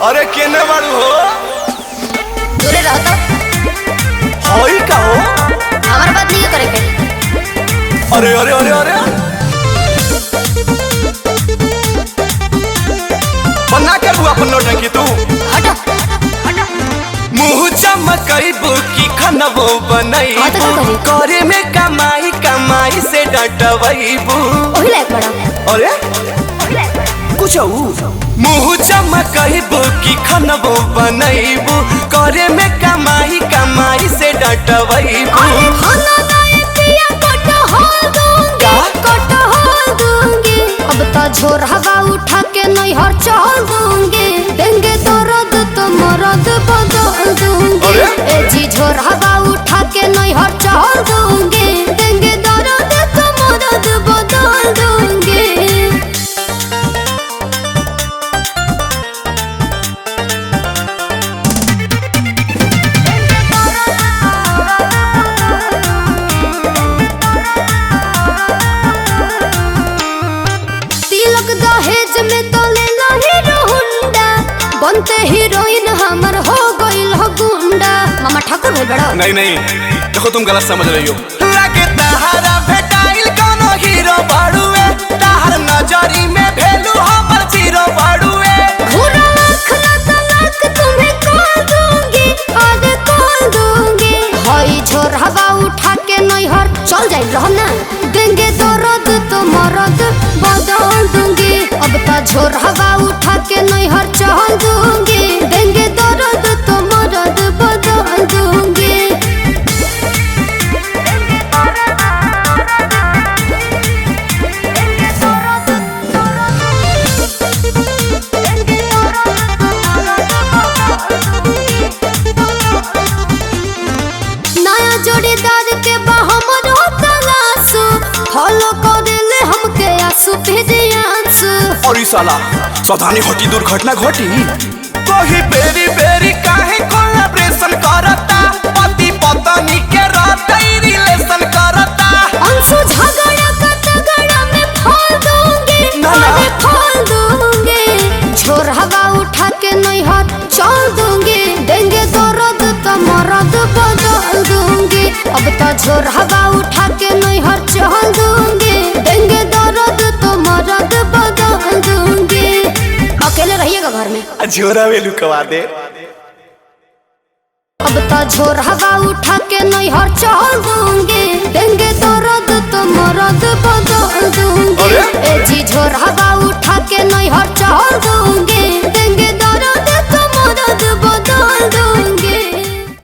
अरे केने बाड़ू हो? दूरे रहो तो। होई का हो? हमारे बात नहीं करे के। अरे अरे अरे अरे बना कर हुआ अपन नौटंकी तू। हटो मुँह चमकईबू की खनबो बनईबू करे में कमाई कमाई से डटवईबू। ओही लायक बड़ा। अरे कुछ मुँह चमकईबू की खनबो बनईबू करे में कमाई कमाई से डटवईबू। अरे खाना दाए पिया कटहल दूंगी अब तो झोर हवा उठा के नैहर चल दूंगी देंगे दर्द तो मर्द बदल दूंगी। ए जी झोर हवा उठा के नैहर चल दूंगी देंगे दर्द तो मर्द बदल दूंगी। दहेज में तो ले लो हीरो हुंडा बनते हीरोइन हमर हो गइल हो गुंडा। मामा ठाकुर भइल बड़ा। नहीं नहीं देखो तुम गलत समझ रही हो। लगे तहारा भेटाइल कोनो हीरो बाड़ुए तहार नजरी में भेलू हमर जीरो बाड़ुए। घूरा लाख ना तलाक तुम्हें कॉल दूंगी आज कॉल दूंगी। हई झोर हवा उठा के नैहर चल जाइल रहो ना देंगे दर्द तो मर्द बदल दूंगी। अब तो झोर हवा उठा के नैहर चल दूंगी देंगे दर्द तो मर्द बदल दूंगी। नया जोड़ीदार के हमर तलाशो फॉलो करेले हमके आंसू भेजे आंसू। और ई साला सावधानी घटी दुर्घटना घटी। कोई बेरी बेरी काहे कोलैबोरेशन करता पति पत्नी के रहते रिलेशन करता। अंशु झगड़ा का तगड़ा में फोड़ दूंगी अरे फोड़ दूंगी। झोर हवा उठा के नैहर चल दूंगी देंगे दर्द तो मर्द बदल दूंगी। अब तो झोर हवा उठा के नैहर चल दूंगी देंगे दर्द तो मर्द बदल दूंगी। अकेले रहिएगा घर में। झोरा में लुकवा दे। अब तो झोर हवा उठा के नैहर चल दूंगी देंगे दर्द तो मर्द बदल दूंगी। ए जी झोर हवा